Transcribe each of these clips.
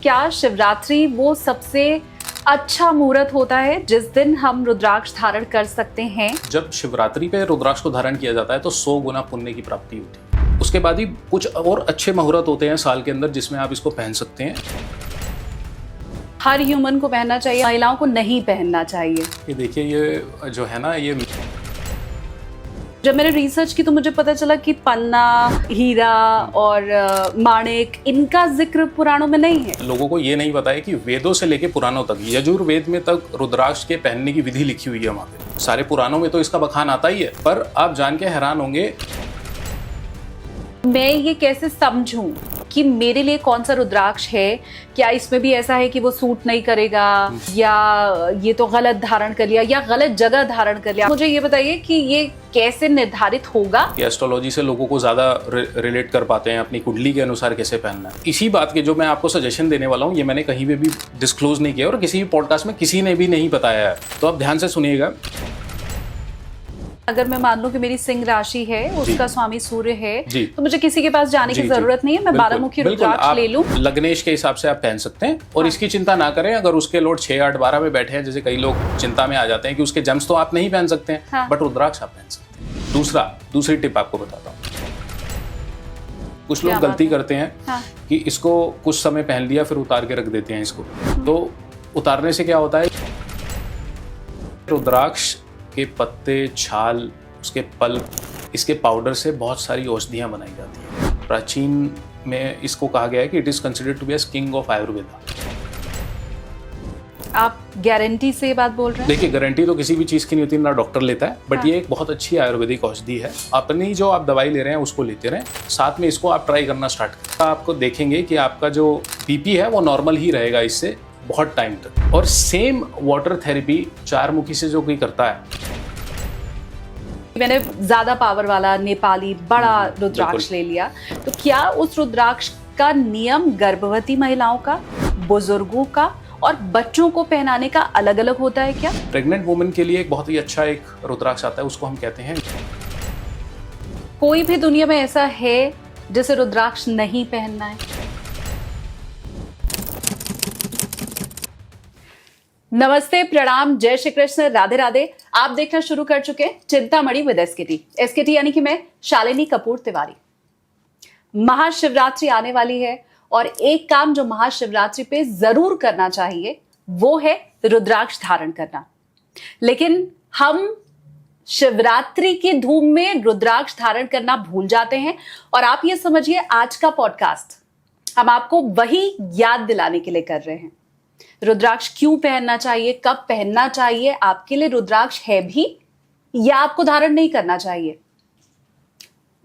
क्या शिवरात्रि वो सबसे अच्छा मुहूर्त होता है जिस दिन हम रुद्राक्ष धारण कर सकते हैं? जब शिवरात्रि पे रुद्राक्ष को धारण किया जाता है तो 100 गुना पुण्य की प्राप्ति होती है। उसके बाद ही कुछ और अच्छे मुहूर्त होते हैं साल के अंदर जिसमें आप इसको पहन सकते हैं। हर ह्यूमन को पहनना चाहिए, महिलाओं को नहीं पहनना चाहिए। ये देखिए, ये जो है ना, ये जब मैंने रिसर्च की तो मुझे पता चला कि पन्ना, हीरा और माणिक, इनका जिक्र पुराणों में नहीं है। लोगों को ये नहीं पता है कि वेदों से लेके पुराणों तक, यजुर्वेद में तक रुद्राक्ष के पहनने की विधि लिखी हुई है वहाँ पे। सारे पुराणों में तो इसका बखान आता ही है, पर आप जान के हैरान होंगे। मैं ये कैसे समझूं कि मेरे लिए कौन सा रुद्राक्ष है? क्या इसमें भी ऐसा है कि वो सूट नहीं करेगा, या ये तो गलत धारण कर लिया, या गलत जगह धारण कर लिया? मुझे ये बताइए कि ये कैसे निर्धारित होगा? एस्ट्रोलॉजी से लोगों को ज्यादा रिलेट कर पाते हैं अपनी कुंडली के अनुसार कैसे पहनना है। इसी बात के जो मैं आपको सजेशन देने वाला हूँ, ये मैंने कहीं भी डिस्क्लोज नहीं किया और किसी भी पॉडकास्ट में किसी ने भी नहीं बताया है, तो आप ध्यान से सुनिएगा। अगर मैं मान लूं कि मेरी सिंह राशि है, उसका स्वामी सूर्य है, तो मुझे किसी के पास जाने की जरूरत नहीं है, मैं 12 रुद्राक्ष ले लूं। लग्नेश के हिसाब से आप पहन सकते हैं और इसकी चिंता ना करें अगर उसके लोड 6, 8, 12 में बैठे हैं। जैसे कई लोग चिंता में आ जाते हैं कि उसके जेम्स तो आप नहीं पहन सकते हैं, बट रुद्राक्ष आप पहन सकते हैं। दूसरी टिप आपको बताता हूँ। कुछ लोग गलती करते हैं कि इसको कुछ समय पहन लिया फिर उतार के रख देते हैं इसको। तो उतारने से क्या होता है, रुद्राक्ष के पत्ते, छाल, उसके पल्प, इसके पाउडर से बहुत सारी औषधियां बनाई जाती हैं। प्राचीन में इसको कहा गया है कि it is considered to be as king of Ayurveda. आप गारंटी से ये बात बोल रहे हैं? देखिए, गारंटी तो किसी भी चीज की नहीं होती, ना डॉक्टर लेता है, बट ये एक बहुत अच्छी आयुर्वेदिक औषधि है। अपनी जो आप दवाई ले रहे हैं उसको लेते रहें, साथ में इसको आप ट्राई करना स्टार्ट करें। आपको देखेंगे कि आपका जो बीपी है वो नॉर्मल ही रहेगा इससे बहुत टाइम तक। और सेम वाटर थेरेपी चारमुखी से जो कोई करता है, मैंने ज्यादा पावर वाला नेपाली बड़ा रुद्राक्ष ले लिया, तो क्या उस रुद्राक्ष का नियम गर्भवती महिलाओं का, बुजुर्गों का और बच्चों को पहनाने का अलग अलग होता है क्या? प्रेग्नेंट वुमेन के लिए एक बहुत ही अच्छा एक रुद्राक्ष आता है, उसको हम कहते हैं। कोई भी दुनिया में ऐसा है जिसे रुद्राक्ष नहीं पहनना है? नमस्ते, प्रणाम, जय श्री कृष्ण, राधे राधे। आप देखना शुरू कर चुके हैं चिंतामणि विद एसकेटी यानी कि मैं शालिनी कपूर तिवारी। महाशिवरात्रि आने वाली है और एक काम जो महाशिवरात्रि पे जरूर करना चाहिए वो है रुद्राक्ष धारण करना। लेकिन हम शिवरात्रि की धूम में रुद्राक्ष धारण करना भूल जाते हैं और आप ये समझिए आज का पॉडकास्ट हम आपको वही याद दिलाने के लिए कर रहे हैं। रुद्राक्ष क्यों पहनना चाहिए, कब पहनना चाहिए, आपके लिए रुद्राक्ष है भी या आपको धारण नहीं करना चाहिए।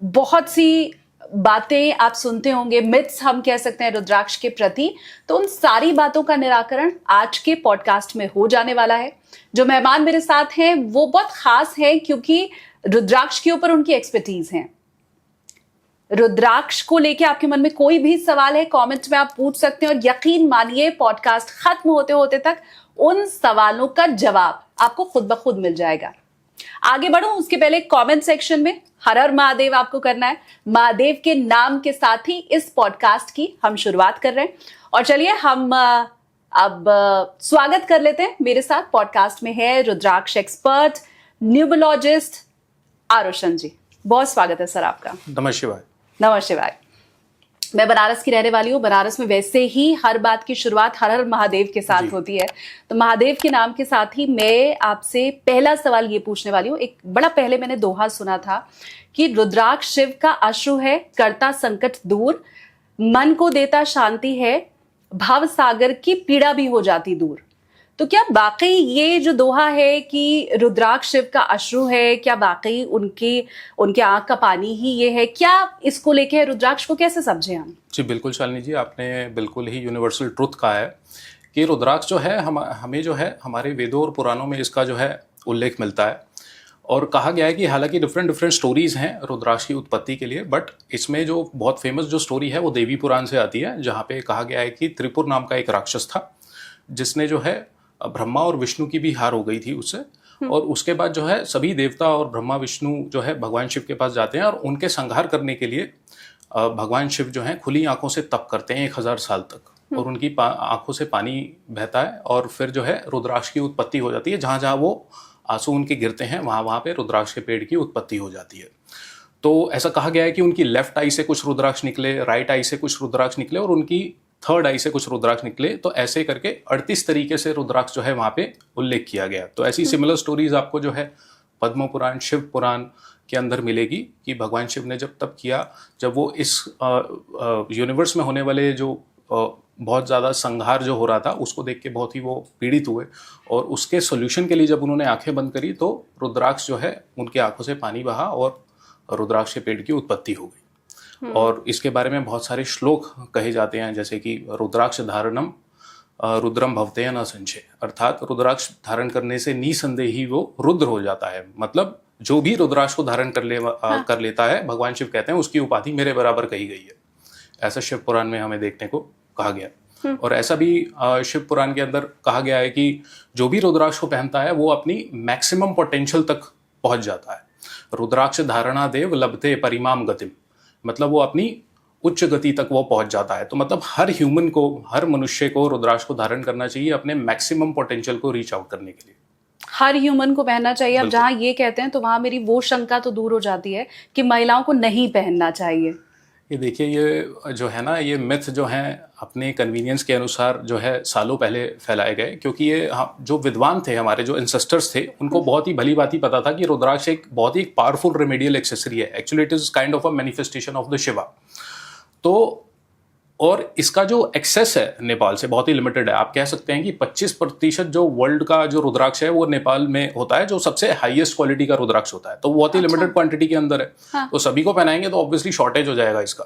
बहुत सी बातें आप सुनते होंगे, मिथ्स हम कह सकते हैं रुद्राक्ष के प्रति, तो उन सारी बातों का निराकरण आज के पॉडकास्ट में हो जाने वाला है। जो मेहमान मेरे साथ हैं वो बहुत खास हैं क्योंकि रुद्राक्ष के ऊपर उनकी एक्सपर्टीज है। रुद्राक्ष को लेके आपके मन में कोई भी सवाल है, कमेंट्स में आप पूछ सकते हैं और यकीन मानिए पॉडकास्ट खत्म होते होते तक उन सवालों का जवाब आपको खुद ब खुद मिल जाएगा। आगे बढ़ूं उसके पहले कमेंट सेक्शन में हर हर महादेव आपको करना है। महादेव के नाम के साथ ही इस पॉडकास्ट की हम शुरुआत कर रहे हैं और चलिए हम अब स्वागत कर लेते हैं। मेरे साथ पॉडकास्ट में है रुद्राक्ष एक्सपर्ट, न्यूमरोलॉजिस्ट आरुषन जी। बहुत स्वागत है सर आपका। नमः शिवाय। नमः शिवाय। मैं बनारस की रहने वाली हूँ। बनारस में वैसे ही हर बात की शुरुआत हर हर महादेव के साथ होती है, तो महादेव के नाम के साथ ही मैं आपसे पहला सवाल ये पूछने वाली हूँ। एक बड़ा पहले मैंने दोहा सुना था कि रुद्राक्ष शिव का अश्रु है, करता संकट दूर, मन को देता शांति है, भव सागर की पीड़ा भी हो जाती दूर। तो क्या वाकई ये जो दोहा है कि रुद्राक्ष शिव का अश्रु है, क्या वाकई उनके आंख का पानी ही ये है? क्या इसको लेके रुद्राक्ष को कैसे समझे हम? जी बिल्कुल शालिनी जी, आपने बिल्कुल ही यूनिवर्सल ट्रुथ कहा है कि रुद्राक्ष जो है हमें जो है हमारे वेदों और पुराणों में इसका जो है उल्लेख मिलता है और कहा गया है कि हालांकि डिफरेंट स्टोरीज हैं रुद्राक्ष की उत्पत्ति के लिए, बट इसमें जो बहुत फेमस जो स्टोरी है वो देवी पुराण से आती है, जहाँ पे कहा गया है कि त्रिपुर नाम का एक राक्षस था जिसने जो है ब्रह्मा और विष्णु की भी हार हो गई थी उससे, और उसके बाद जो है सभी देवता और ब्रह्मा विष्णु जो है भगवान शिव के पास जाते हैं और उनके संहार करने के लिए भगवान शिव जो हैं खुली आंखों से तप करते हैं 1000 साल तक। और उनकी आंखों से पानी बहता है और फिर जो है रुद्राक्ष की उत्पत्ति हो जाती है। जहाँ जहाँ वो आंसू उनके गिरते हैं वहाँ वहाँ पे रुद्राक्ष के पेड़ की उत्पत्ति हो जाती है। तो ऐसा कहा गया है कि उनकी लेफ्ट आई से कुछ रुद्राक्ष निकले, राइट आई से कुछ रुद्राक्ष निकले और उनकी थर्ड आई से कुछ रुद्राक्ष निकले। तो ऐसे करके 38 तरीके से रुद्राक्ष जो है वहाँ पे उल्लेख किया गया। तो ऐसी सिमिलर स्टोरीज आपको जो है पद्म पुराण, शिव पुराण के अंदर मिलेगी कि भगवान शिव ने जब तब किया जब वो इस यूनिवर्स में होने वाले जो बहुत ज़्यादा संहार जो हो रहा था उसको देख के बहुत ही वो पीड़ित हुए और उसके सोल्यूशन के लिए जब उन्होंने आंखें बंद करी तो रुद्राक्ष जो है उनकी आंखों से पानी बहा और रुद्राक्ष के पेड़ की उत्पत्ति हो गई। और इसके बारे में बहुत सारे श्लोक कहे जाते हैं, जैसे कि रुद्राक्ष धारणम रुद्रम भवते न संशय, अर्थात रुद्राक्ष धारण करने से निसंदेह ही वो रुद्र हो जाता है। मतलब जो भी रुद्राक्ष को धारण कर लेता है, भगवान शिव कहते हैं उसकी उपाधि मेरे बराबर कही गई है। ऐसा शिव पुराण में हमें देखने को कहा गया। और ऐसा भी शिव पुराण के अंदर कहा गया है कि जो भी रुद्राक्ष को पहनता है वो अपनी मैक्सिमम पोटेंशियल तक पहुंच जाता है। रुद्राक्ष धारणा देव लभते परिमाम गतिम, मतलब वो अपनी उच्च गति तक वो पहुंच जाता है। तो मतलब हर ह्यूमन को, हर मनुष्य को रुद्राक्ष को धारण करना चाहिए अपने मैक्सिमम पोटेंशियल को रीच आउट करने के लिए। हर ह्यूमन को पहनना चाहिए। अब जहाँ ये कहते हैं तो वहां मेरी वो शंका तो दूर हो जाती है कि महिलाओं को नहीं पहनना चाहिए। ये देखिए, ये जो है ना, ये मिथ जो हैं अपने कन्वीनियंस के अनुसार जो है सालों पहले फैलाए गए, क्योंकि ये जो विद्वान थे, हमारे जो एंसेस्टर्स थे, उनको बहुत ही भली भांति पता था कि रुद्राक्ष एक बहुत ही पावरफुल रेमेडियल एक्सेसरी है। Actually it is kind of a manifestation of the Shiva. तो और इसका जो एक्सेस है नेपाल से बहुत ही लिमिटेड है। आप कह सकते हैं कि 25% जो वर्ल्ड का जो रुद्राक्ष है वो नेपाल में होता है, जो सबसे हाईएस्ट क्वालिटी का रुद्राक्ष होता है। तो बहुत ही लिमिटेड क्वांटिटी के अंदर है। हाँ। तो सभी को पहनाएंगे तो ऑब्वियसली शॉर्टेज हो जाएगा इसका।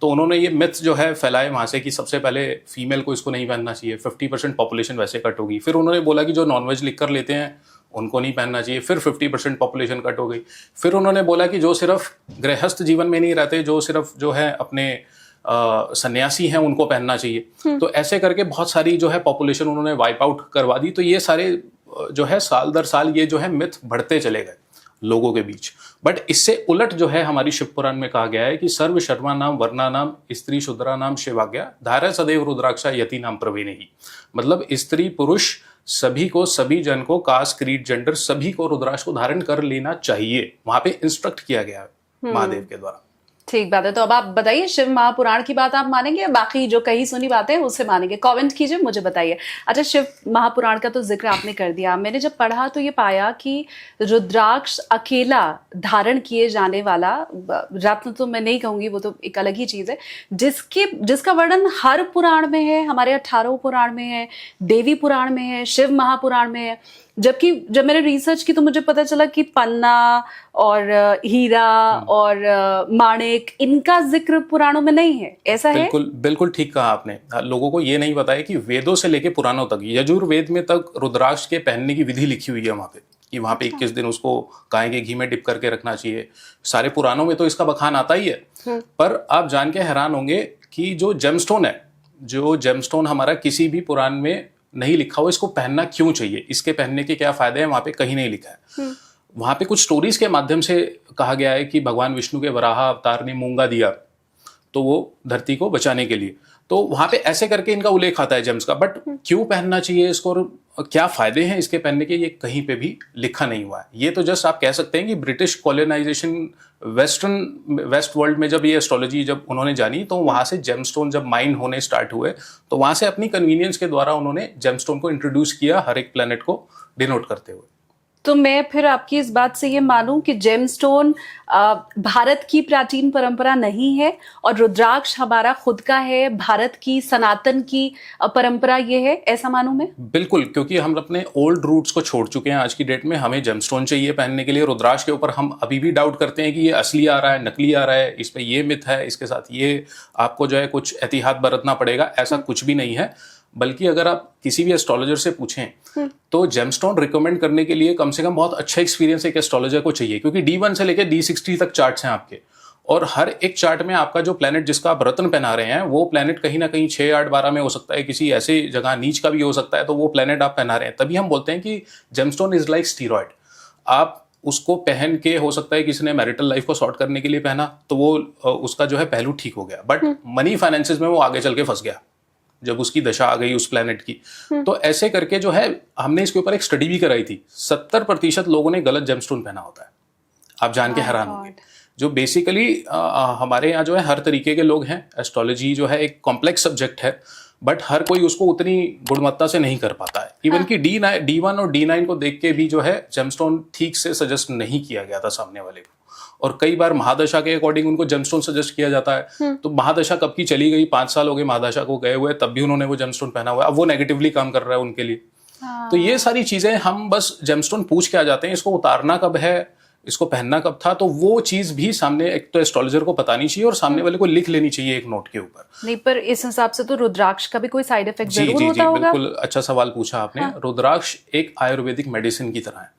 तो उन्होंने ये मिथ जो है फैलाए वहां से कि सबसे पहले फीमेल को इसको नहीं पहनना चाहिए, 50% पॉपुलेशन वैसे कट होगी। फिर उन्होंने बोला कि जो नॉनवेज लिख कर लेते हैं उनको नहीं पहनना चाहिए, फिर 50% पॉपुलेशन कट हो गई। फिर उन्होंने बोला कि जो सिर्फ गृहस्थ जीवन में नहीं रहते, जो सिर्फ जो है अपने सन्यासी हैं, उनको पहनना चाहिए। तो ऐसे करके बहुत सारी जो है पॉपुलेशन उन्होंने वाइप आउट करवा दी। तो ये सारे जो है साल दर साल ये जो है मिथ बढ़ते चले गए लोगों के बीच। बट इससे उलट जो है हमारी शिव पुराण में कहा गया है कि सर्व शर्मा नाम वर्णा नाम स्त्री शूद्रा नाम शिवाज्ञा धारा सदैव रुद्राक्षा यति नाम प्रवीण ही। मतलब स्त्री पुरुष सभी को, सभी जन को, कास्ट क्रीड जेंडर सभी को रुद्राक्ष को धारण कर लेना चाहिए। वहां पे इंस्ट्रक्ट किया गया है महादेव के द्वारा। ठीक बात है। तो अब आप बताइए, शिव महापुराण की बात आप मानेंगे या बाकी जो कही सुनी बातें हैं उससे मानेंगे? कमेंट कीजिए, मुझे बताइए। अच्छा, शिव महापुराण का तो जिक्र आपने कर दिया। मैंने जब पढ़ा तो ये पाया कि रुद्राक्ष अकेला धारण किए जाने वाला रत्न, तो मैं नहीं कहूंगी, वो तो एक अलग ही चीज है, जिसका वर्णन हर पुराण में है। हमारे 18 पुराण में है, देवी पुराण में है, शिव महापुराण में है। जबकि जब मैंने रिसर्च की तो मुझे पता चला कि पन्ना और हीरा और माणिक, इनका जिक्र पुराणों में नहीं है। ऐसा है? बिल्कुल ठीक कहा आपने। लोगों को ये नहीं पता है कि वेदों से लेके पुराणों तक, यजुर्वेद में तक रुद्राक्ष के पहनने की विधि लिखी हुई है वहां पे, कि वहां पे 21 दिन उसको गाय के घी में डिप करके रखना चाहिए। सारे पुराणों में तो इसका बखान आता ही है। पर आप जान के हैरान होंगे कि जो जेमस्टोन है, जो जेमस्टोन हमारा किसी भी पुराण में नहीं लिखा हो, इसको पहनना क्यों चाहिए, इसके पहनने के क्या फायदे हैं, वहां पे कहीं नहीं लिखा है। वहां पे कुछ स्टोरीज के माध्यम से कहा गया है कि भगवान विष्णु के वराह अवतार ने मूंगा दिया तो वो धरती को बचाने के लिए। तो वहां पे ऐसे करके इनका उल्लेख आता है जेम्स का। बट क्यों पहनना चाहिए इसको और क्या फायदे हैं इसके पहनने के, ये कहीं पे भी लिखा नहीं हुआ है। ये तो जस्ट आप कह सकते हैं कि ब्रिटिश कॉलोनाइजेशन, वेस्ट वर्ल्ड में जब ये एस्ट्रोलॉजी जब उन्होंने जानी, तो वहां से जेमस्टोन जब माइन होने स्टार्ट हुए, तो वहां से अपनी कन्वीनियंस के द्वारा उन्होंने जेमस्टोन को इंट्रोड्यूस किया हर एक प्लैनेट को डिनोट करते हुए। तो मैं फिर आपकी इस बात से ये मानूं कि जेमस्टोन भारत की प्राचीन परंपरा नहीं है और रुद्राक्ष हमारा खुद का है, भारत की सनातन की परंपरा ये है, ऐसा मानूं मैं? बिल्कुल, क्योंकि हम अपने ओल्ड रूट्स को छोड़ चुके हैं आज की डेट में। हमें जेमस्टोन चाहिए पहनने के लिए। रुद्राक्ष के ऊपर हम अभी भी डाउट करते हैं कि ये असली आ रहा है, नकली आ रहा है, इस पे ये मिथ है, इसके साथ ये आपको जो है कुछ एहतियात बरतना पड़ेगा। ऐसा कुछ भी नहीं है। बल्कि अगर आप किसी भी एस्ट्रोलॉजर से पूछें तो जेमस्टोन रिकमेंड करने के लिए कम से कम बहुत अच्छा एक्सपीरियंस एक एस्ट्रोलॉजर को चाहिए, क्योंकि D1 से लेकर D60 तक चार्ट्स हैं आपके, और हर एक चार्ट में आपका जो प्लैनेट जिसका आप रत्न पहना रहे हैं वो प्लैनेट कहीं ना कहीं 6, 8, 12 में हो सकता है, किसी ऐसे जगह नीच का भी हो सकता है। तो वो प्लैनेट आप पहना रहे हैं, तभी हम बोलते हैं कि जेमस्टोन इज लाइक स्टीरॉयड। आप उसको पहन के, हो सकता है किसी ने मैरिटल लाइफ को सॉर्ट करने के लिए पहना तो वो उसका जो है पहलू ठीक हो गया, बट मनी फाइनेंसेस में वो आगे चल के फंस गया। जब उसकी दशा आ गई उस प्लेनेट की। तो ऐसे करके जो है हमने इसके ऊपर एक स्टडी भी कराई थी। 70% लोगों ने गलत जेमस्टोन पहना होता है। आप जान के हैरान होंगे। जो बेसिकली हमारे यहाँ जो है हर तरीके के लोग हैं। एस्ट्रोलॉजी जो है एक कॉम्प्लेक्स सब्जेक्ट है, बट हर कोई उसको उतनी गुणवत्ता से नहीं कर पाता है। इवन कि D1 और D9 को देख के भी जो है जेमस्टोन ठीक से सजेस्ट नहीं किया गया था सामने वाले को। और कई बार महादशा के अकॉर्डिंग उनको जेमस्टोन सजेस्ट किया जाता है। तो महादशा कब की चली गई, 5 साल हो गए महादशा को गए हुए, तब भी उन्होंने वो जेमस्टोन पहना हुआ है। अब वो नेगेटिवली काम कर रहा है उनके लिए। तो ये सारी चीजें हम बस जेमस्टोन पूछ के आ जाते हैं, इसको उतारना कब है, इसको पहनना कब था, तो वो चीज भी सामने एक तो एस्ट्रोलॉजर को बतानी चाहिए और सामने वाले को लिख लेनी चाहिए एक नोट के ऊपर। नहीं, पर इस हिसाब से तो रुद्राक्ष का भी कोई साइड इफेक्ट जी जरूर जी होता जी होगा। बिल्कुल अच्छा सवाल पूछा आपने। रुद्राक्ष एक आयुर्वेदिक मेडिसिन की तरह है।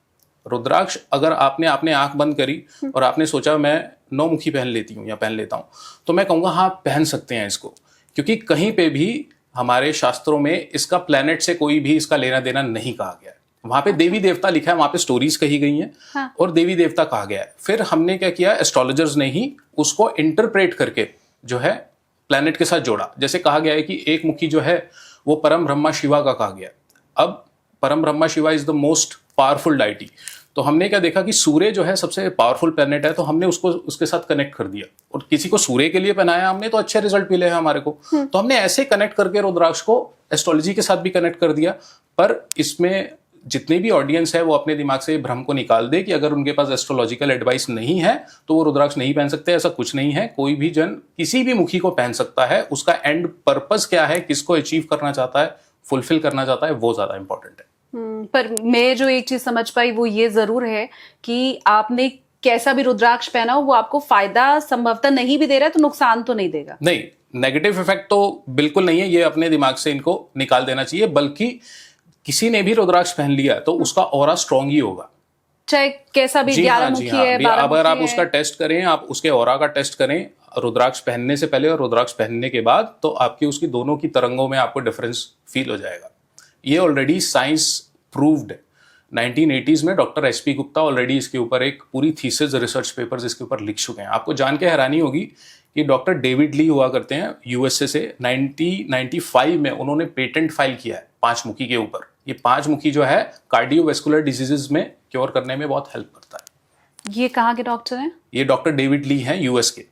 रुद्राक्ष अगर आपने आपने आंख बंद करी और आपने सोचा मैं 9 मुखी पहन लेती हूँ या पहन लेता हूँ, तो मैं कहूँगा हाँ पहन सकते हैं इसको, क्योंकि कहीं पे भी हमारे शास्त्रों में इसका प्लेनेट से कोई भी इसका लेना देना नहीं कहा गया है। वहां पे देवी देवता लिखा है, वहां पे स्टोरीज कही गई हैं और देवी देवता कहा गया है। फिर हमने क्या किया, एस्ट्रोलॉजर्स ने ही उसको इंटरप्रेट करके जो है प्लेनेट के साथ जोड़ा। जैसे कहा गया है कि एक मुखी जो है वो परम ब्रह्मा शिवा का कहा गया। अब परम Brahma Shiva is the most powerful deity. तो हमने क्या देखा कि सूर्य जो है सबसे पावरफुल प्लेनेट है, तो हमने उसको उसके साथ कनेक्ट कर दिया और किसी को सूर्य के लिए पहनाया हमने, तो अच्छे रिजल्ट मिले हैं हमारे को। तो हमने ऐसे कनेक्ट करके रुद्राक्ष को एस्ट्रोलॉजी के साथ भी कनेक्ट कर दिया। पर इसमें जितने भी ऑडियंस है वो अपने दिमाग से भ्रम को निकाल दे कि अगर उनके पास एस्ट्रोलॉजिकल एडवाइस नहीं है तो वो रुद्राक्ष नहीं पहन सकते। ऐसा कुछ नहीं है। कोई भी जन किसी भी मुखी को पहन सकता है। उसका एंड पर्पस क्या है, किसको अचीव करना चाहता है, फुलफिल करना चाहता है, वो ज्यादा इंपॉर्टेंट है। पर मैं जो एक चीज समझ पाई वो ये जरूर है कि आपने कैसा भी रुद्राक्ष पहना हो वो आपको फायदा संभवतः नहीं भी दे रहा है, तो नुकसान तो नहीं देगा। नहीं, नेगेटिव इफेक्ट तो बिल्कुल नहीं है। ये अपने दिमाग से इनको निकाल देना चाहिए। बल्कि किसी ने भी रुद्राक्ष पहन लिया तो उसका ऑरा स्ट्रांग ही होगा, चाहे कैसा भी 11 मुखी है, 12 अगर आप मुखी उसका टेस्ट करें, आप उसके ऑरा का टेस्ट करें रुद्राक्ष पहनने से पहले और रुद्राक्ष पहनने के बाद, तो आपकी उसकी दोनों की तरंगों में आपको डिफरेंस फील हो जाएगा। ये ऑलरेडी साइंस प्रूव्ड है। 1980s में डॉक्टर SP गुप्ता ऑलरेडी इसके ऊपर एक पूरी थीसिस रिसर्च पेपर्स इसके ऊपर लिख चुके हैं। आपको जान के हैरानी होगी कि डॉक्टर डेविड ली हुआ करते हैं USA से, 1995 में उन्होंने पेटेंट फाइल किया है 5 मुखी के ऊपर। ये 5 मुखी जो है कार्डियोवैस्कुलर डिजीजेस में क्योर करने में बहुत हेल्प करता है। ये कहाँ के डॉक्टर हैं? ये डॉक्टर डेविड ली हैं US के।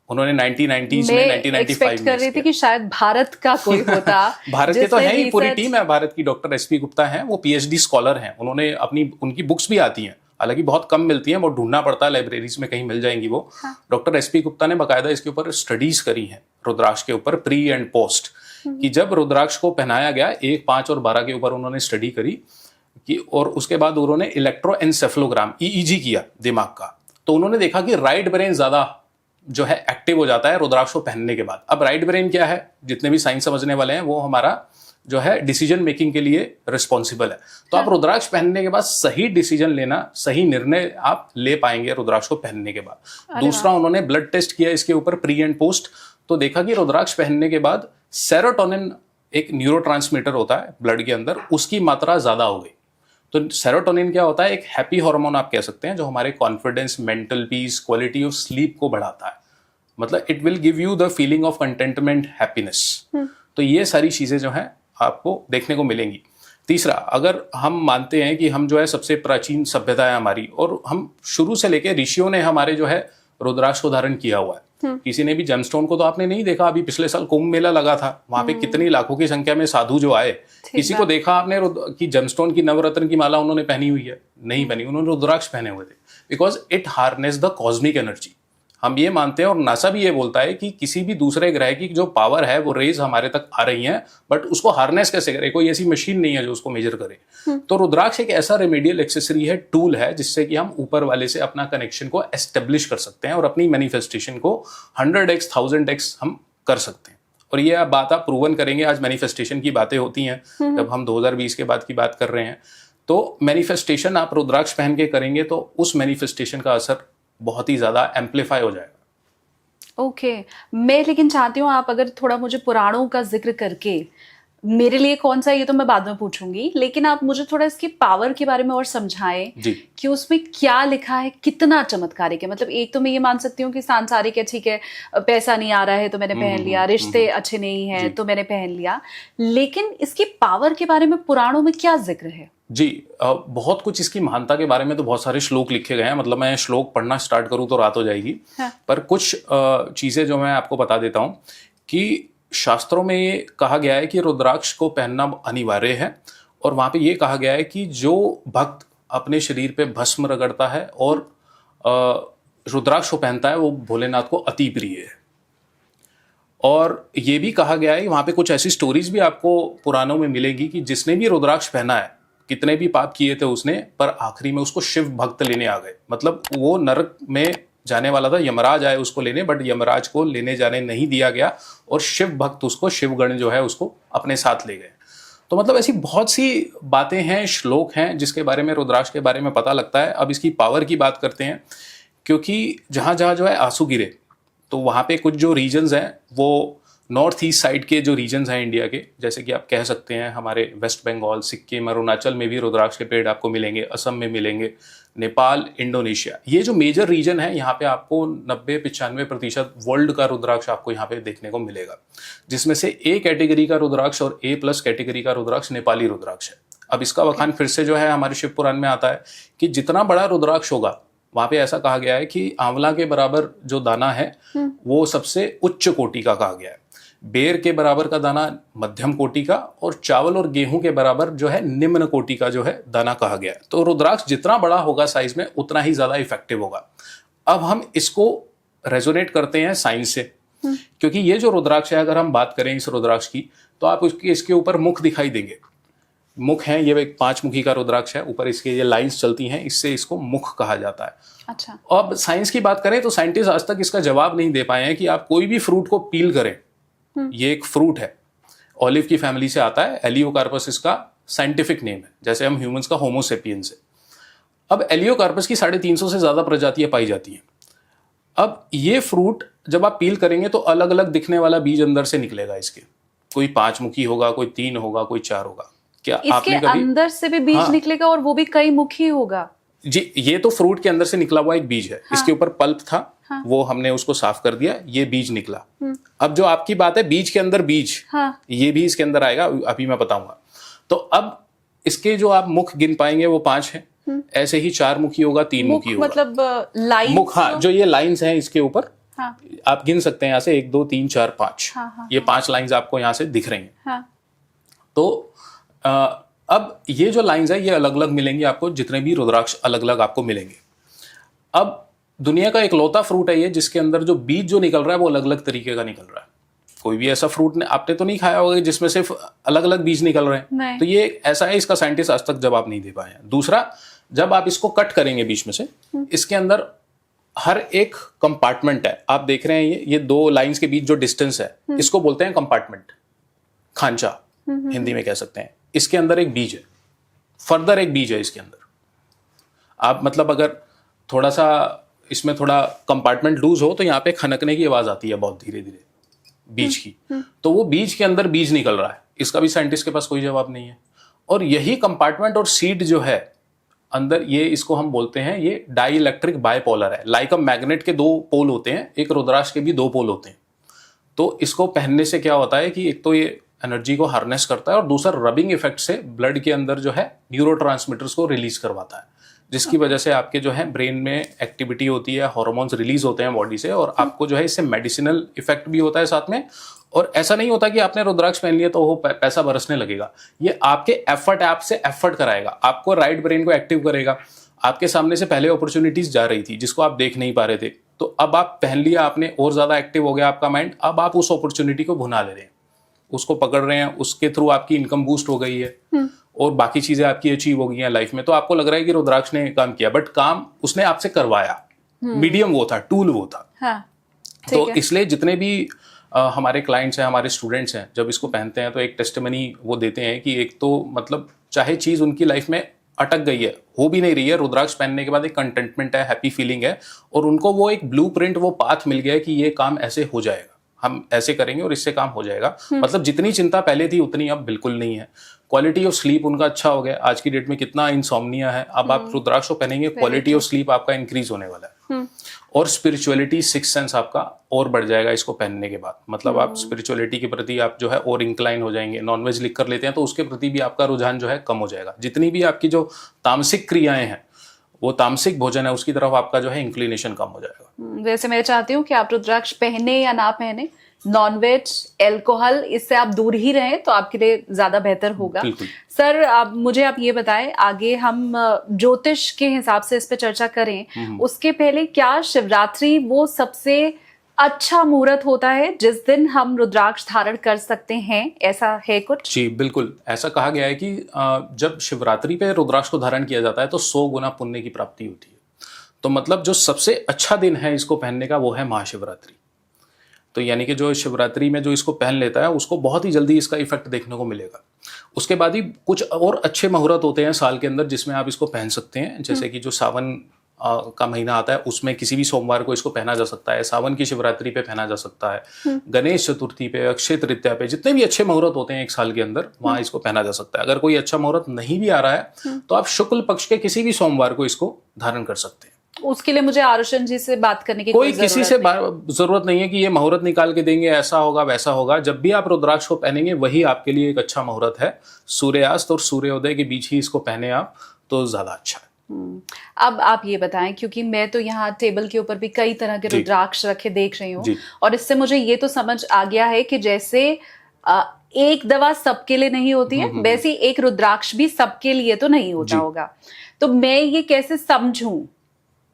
उन्होंने 1990s में, 1995 में कर रही थी कि शायद भारत का कोई होता। भारत के तो है ही, पूरी टीम है भारत की। डॉक्टर SP गुप्ता हैं, वो PhD स्कॉलर हैं। उन्होंने उनकी बुक्स भी आती हैं, हालांकि बहुत कम मिलती हैं, बहुत ढूंढना पड़ता है, लाइब्रेरीज में कहीं मिल जाएंगी वो। डॉक्टर SP गुप्ता ने बाकायदा इसके ऊपर स्टडीज करी हैं रुद्राक्ष के ऊपर, प्री एंड पोस्ट, कि जब रुद्राक्ष को पहनाया गया 1, 5 और 12 के ऊपर उन्होंने स्टडी करी कि, और उसके बाद उन्होंने इलेक्ट्रोएन्सेफेलोग्राम EEG किया दिमाग का। तो उन्होंने देखा कि राइट ब्रेन ज्यादा जो है एक्टिव हो जाता है रुद्राक्ष को पहनने के बाद। अब राइट ब्रेन क्या है, जितने भी साइंस समझने वाले हैं, वो हमारा जो है डिसीजन मेकिंग के लिए रिस्पॉन्सिबल है। तो आप रुद्राक्ष पहनने के बाद सही डिसीजन लेना, सही निर्णय आप ले पाएंगे रुद्राक्ष को पहनने के बाद। दूसरा, उन्होंने ब्लड टेस्ट किया इसके ऊपर प्री एंड पोस्ट, तो देखा कि रुद्राक्ष पहनने के बाद सेरोटोनिन एक न्यूरोट्रांसमीटर होता है ब्लड के अंदर, उसकी मात्रा ज्यादा हो गई। तो सेरोटोनिन क्या होता है, एक हैप्पी हार्मोन आप कह सकते हैं, जो हमारे confidence, mental peace, quality of sleep को बढ़ाता है। मतलब it will give you the feeling of contentment, happiness. तो ये सारी चीजें जो है आपको देखने को मिलेंगी। तीसरा, अगर हम मानते हैं कि हम जो है सबसे प्राचीन सभ्यता है हमारी, और हम शुरू से लेके ऋषियों ने हमारे जो है रुद्राक्ष को धारण किया हुआ है। किसी ने भी जेमस्टोन को तो आपने नहीं देखा। अभी पिछले साल कुंभ मेला लगा था, वहां पे कितनी लाखों की संख्या में साधु जो आए, किसी को देखा आपने कि जेमस्टोन की नवरत्न की माला उन्होंने पहनी हुई है? नहीं पहनी, उन्होंने रुद्राक्ष पहने हुए थे, because it harness the cosmic energy. हम ये मानते हैं, और नासा भी ये बोलता है कि किसी भी दूसरे ग्रह की जो पावर है, वो रेज हमारे तक आ रही हैं, बट उसको हार्नेस कैसे करे, कोई ऐसी मशीन नहीं है जो उसको मेजर करे। तो रुद्राक्ष एक ऐसा रेमेडियल एक्सेसरी है, टूल है, जिससे कि हम ऊपर वाले से अपना कनेक्शन को एस्टेब्लिश कर सकते हैं और अपनी मैनिफेस्टेशन को 100x 1000x हम कर सकते हैं। और ये बात आप प्रूवन करेंगे। आज मैनिफेस्टेशन की बातें होती हैं, जब हम 2020 के बाद की बात कर रहे हैं, तो मैनिफेस्टेशन आप रुद्राक्ष पहन के करेंगे तो उस मैनिफेस्टेशन का असर बहुत ही ज्यादा एम्पलीफाई हो जाएगा। ओके, मैं लेकिन चाहती हूँ आप अगर थोड़ा मुझे पुराणों का जिक्र करके मेरे लिए कौन सा ये तो मैं बाद में पूछूंगी, लेकिन आप मुझे थोड़ा इसकी पावर के बारे में और समझाएं जी। कि उसमें क्या लिखा है, कितना चमत्कारिक है। मतलब एक तो मैं ये मान सकती हूँ कि सांसारिक है, ठीक है, पैसा नहीं आ रहा है तो मैंने पहन लिया, रिश्ते अच्छे नहीं है तो मैंने पहन लिया, लेकिन इसकी पावर के बारे में पुराणों में क्या जिक्र है? जी, बहुत कुछ इसकी महानता के बारे में तो बहुत सारे श्लोक लिखे गए हैं, मतलब मैं श्लोक पढ़ना स्टार्ट करूं तो रात हो जाएगी। हाँ। पर कुछ चीजें जो मैं आपको बता देता हूं कि शास्त्रों में ये कहा गया है कि रुद्राक्ष को पहनना अनिवार्य है, और वहां पे ये कहा गया है कि जो भक्त अपने शरीर पे भस्म रगड़ता है और रुद्राक्ष को पहनता है वो भोलेनाथ को अति प्रिय है। और ये भी कहा गया है, वहां पे कुछ ऐसी स्टोरीज भी आपको पुराणों में मिलेगी कि जिसने भी रुद्राक्ष पहना है, कितने भी पाप किए थे उसने, पर आखिरी में उसको शिव भक्त लेने आ गए। मतलब वो नरक में जाने वाला था, यमराज आए उसको लेने, बट यमराज को लेने जाने नहीं दिया गया और शिव भक्त उसको, शिवगण जो है उसको अपने साथ ले गए। तो मतलब ऐसी बहुत सी बातें हैं, श्लोक हैं जिसके बारे में, रुद्राक्ष के बारे में पता लगता है। अब इसकी पावर की बात करते हैं, क्योंकि जहाँ जहाँ जो है आंसू गिरे, तो वहाँ पे कुछ जो रीजन्स हैं वो नॉर्थ ईस्ट साइड के जो रीजन्स हैं इंडिया के, जैसे कि आप कह सकते हैं हमारे वेस्ट बंगाल, सिक्किम, अरुणाचल में भी रुद्राक्ष के पेड़ आपको मिलेंगे, असम में मिलेंगे, नेपाल, इंडोनेशिया, ये जो मेजर रीजन है यहाँ पे आपको 90-95% वर्ल्ड का रुद्राक्ष आपको यहाँ पे देखने को मिलेगा, जिसमें से ए कैटेगरी का रुद्राक्ष और A+ कैटेगरी का रुद्राक्ष नेपाली रुद्राक्ष है। अब इसका बखान फिर से जो है हमारे शिव पुराण में आता है कि जितना बड़ा रुद्राक्ष होगा, वहां पे ऐसा कहा गया है कि आंवला के बराबर जो दाना है वो सबसे उच्च कोटि का कहा गया है, बेर के बराबर का दाना मध्यम कोटि का, और चावल और गेहूं के बराबर जो है निम्न कोटि का जो है दाना कहा गया है। तो रुद्राक्ष जितना बड़ा होगा साइज में, उतना ही ज्यादा इफेक्टिव होगा। अब हम इसको रेजोनेट करते हैं साइंस से, क्योंकि ये जो रुद्राक्ष है, अगर हम बात करें इस रुद्राक्ष की, तो आप इसके ऊपर मुख दिखाई देंगे। मुख है, ये एक 5 मुखी का रुद्राक्ष है, ऊपर इसके ये लाइंस चलती हैं, इससे इसको मुख कहा जाता है। अच्छा। अब साइंस की बात करें तो साइंटिस्ट आज तक इसका जवाब नहीं दे पाए हैं कि आप कोई भी फ्रूट को पील करें, ये एक फ्रूट है, ऑलिव की फैमिली से आता है, एलियोकार्पस इसका साइंटिफिक नेम है, जैसे हम ह्यूमंस का होमो सेपियंस है। अब एलियोकार्पस की 350 से ज्यादा प्रजातियां पाई जाती हैं। अब ये फ्रूट जब आप पील करेंगे तो अलग अलग दिखने वाला बीज अंदर से निकलेगा इसके, कोई 5 मुखी होगा, कोई 3 होगा, कोई 4 होगा। क्या इसके आपने कभी अंदर से भी बीज निकलेगा, और वो भी कई मुखी होगा? जी, ये तो फ्रूट के अंदर से निकला हुआ एक बीज है। इसके ऊपर पल्प था, वो हमने उसको साफ कर दिया, ये बीज निकला। अब जो आपकी बात है बीज के अंदर बीज, ये भी इसके अंदर आएगा, अभी मैं बताऊंगा। तो अब इसके जो आप मुख गिन पाएंगे वो 5 हैं, ऐसे ही 4 मुखी होगा, 3 मुखी होगा। मतलब लाइन मुख, हाँ, जो ये लाइंस हैं इसके ऊपर, आप गिन सकते हैं यहाँ से 1 2 3 4 5, ये 5 लाइंस आपको यहाँ से दिख रही हैं। तो अब ये जो लाइंस है ये अलग अलग मिलेंगी आपको, जितने भी रुद्राक्ष अलग अलग आपको मिलेंगे। अब दुनिया का इकलौता फ्रूट है ये जिसके अंदर जो बीज जो निकल रहा है वो अलग अलग तरीके का निकल रहा है। कोई भी ऐसा फ्रूट आपने तो नहीं खाया होगा जिसमें सिर्फ अलग अलग बीज निकल रहे हैं, तो ये ऐसा है, इसका साइंटिस्ट आज तक जवाब नहीं दे पाए हैं। दूसरा, जब आप इसको कट करेंगे बीच में से, इसके अंदर हर एक कंपार्टमेंट है, आप देख रहे हैं ये 2 लाइंस के बीच जो डिस्टेंस है, इसको बोलते हैं कंपार्टमेंट, खांचा हिंदी में कह सकते हैं। इसके अंदर एक बीज है, फर्दर एक बीज है इसके अंदर। आप मतलब अगर थोड़ा सा इसमें थोड़ा कंपार्टमेंट लूज हो तो यहाँ पे खनकने की आवाज आती है बहुत धीरे धीरे बीज की, तो वो बीज के अंदर बीज निकल रहा है, इसका भी साइंटिस्ट के पास कोई जवाब नहीं है। और यही कंपार्टमेंट और सीड जो है अंदर, ये इसको हम बोलते हैं, ये डाई इलेक्ट्रिक बायपोलर है। लाइक अ मैग्नेट के 2 पोल होते हैं, एक रुद्राक्ष के भी 2 पोल होते हैं। तो इसको पहनने से क्या होता है कि एक तो ये एनर्जी को हार्नेस करता है, और दूसरा रबिंग इफेक्ट से ब्लड के अंदर जो है न्यूरोट्रांसमीटर्स को रिलीज करवाता है, जिसकी वजह से आपके जो है ब्रेन में एक्टिविटी होती है, हार्मोन्स रिलीज होते हैं बॉडी से, और आपको जो है इससे मेडिसिनल इफेक्ट भी होता है साथ में। और ऐसा नहीं होता कि आपने रुद्राक्ष पहन लिया तो वो पैसा बरसने लगेगा, ये आपके एफर्ट, आपसे एफर्ट कराएगा, आपको राइट ब्रेन को एक्टिव करेगा। आपके सामने से पहले अपॉर्चुनिटीज जा रही थी जिसको आप देख नहीं पा रहे थे, तो अब आप पहन लिया आपने, और ज्यादा एक्टिव हो गया आपका माइंड, अब आप उस अपॉर्चुनिटी को भुना ले रहे हैं, उसको पकड़ रहे हैं, उसके थ्रू आपकी इनकम बूस्ट हो गई है और बाकी चीजें आपकी अचीव हो गई हैं लाइफ में। तो आपको लग रहा है कि रुद्राक्ष ने काम किया, बट काम उसने आपसे करवाया, मीडियम वो था, टूल वो था। तो इसलिए जितने भी हमारे क्लाइंट्स हैं, हमारे स्टूडेंट्स हैं, जब इसको पहनते हैं तो एक टेस्टिमनी वो देते हैं कि एक तो मतलब चाहे चीज उनकी लाइफ में अटक गई है, हो भी नहीं रही है, रुद्राक्ष पहनने के बाद एक कंटेंटमेंट है, हैप्पी फीलिंग है, और उनको वो एक ब्लूप्रिंट, वो पाथ मिल गया है कि ये काम ऐसे हो जाएगा। हम ऐसे करेंगे और इससे काम हो जाएगा। मतलब जितनी चिंता पहले थी उतनी अब बिल्कुल नहीं है। क्वालिटी ऑफ स्लीप उनका अच्छा हो गया। आज की डेट में कितना इंसोम्निया है, अब आप रुद्राक्ष को पहनेंगे क्वालिटी ऑफ स्लीप आपका इंक्रीज होने वाला है। और स्पिरिचुअलिटी, सिक्स सेंस आपका और बढ़ जाएगा इसको पहनने के बाद। मतलब आप स्पिरिचुअलिटी के प्रति आप जो है और इंक्लाइन हो जाएंगे। नॉनवेज लिख कर लेते हैं तो उसके प्रति भी आपका रुझान जो है कम हो जाएगा। जितनी भी आपकी जो तामसिक क्रियाएं हैं, वो तामसिक भोजन है, उसकी तरफ आपका जो है इंक्लिनेशन कम हो जाएगा। वैसे मैं चाहती हूँ कि आप रुद्राक्ष पहने या ना पहने, नॉनवेज, अल्कोहल, इससे आप दूर ही रहें तो आपके लिए ज्यादा बेहतर होगा। सर आप ये बताएं, आगे हम ज्योतिष के हिसाब से इस पे चर्चा करें, उसके पहले क्या शिवरात्रि वो सबसे अच्छा मुहूर्त होता है जिस दिन हम रुद्राक्ष धारण कर सकते हैं, ऐसा है कुछ? जी बिल्कुल, ऐसा कहा गया है कि जब शिवरात्रि पे रुद्राक्ष को धारण किया जाता है तो 100 गुना पुण्य की प्राप्ति होती है। तो मतलब जो सबसे अच्छा दिन है इसको पहनने का वो है महाशिवरात्रि। तो यानी कि जो शिवरात्रि में जो इसको पहन लेता है उसको बहुत ही जल्दी इसका इफेक्ट देखने को मिलेगा। उसके बाद ही कुछ और अच्छे मुहूर्त होते हैं साल के अंदर जिसमें आप इसको पहन सकते हैं। जैसे कि जो सावन का महीना आता है उसमें किसी भी सोमवार को इसको पहना जा सकता है। सावन की शिवरात्रि पे पहना जा सकता है। गणेश चतुर्थी पे, अक्षय तृतीया पे, जितने भी अच्छे मुहूर्त होते हैं एक साल के अंदर, वहां इसको पहना जा सकता है। अगर कोई अच्छा मुहूर्त नहीं भी आ रहा है तो आप शुक्ल पक्ष के किसी भी सोमवार को इसको धारण कर सकते हैं। उसके लिए मुझे आरुषन जी से बात करने की कोई किसी से जरूरत नहीं है कि ये मुहूर्त निकाल के देंगे, ऐसा होगा वैसा होगा। जब भी आप रुद्राक्ष को पहनेंगे वही आपके लिए एक अच्छा मुहूर्त है। सूर्यास्त और सूर्योदय के बीच ही इसको पहने आप तो ज्यादा अच्छा है। अब आप ये बताएं, क्योंकि मैं तो यहाँ टेबल के ऊपर भी कई तरह के रुद्राक्ष रखे देख रही हूँ, और इससे मुझे ये तो समझ आ गया है कि जैसे एक दवा सबके लिए नहीं होती है, वैसे एक रुद्राक्ष भी सबके लिए तो नहीं होता होगा। तो मैं ये कैसे समझूं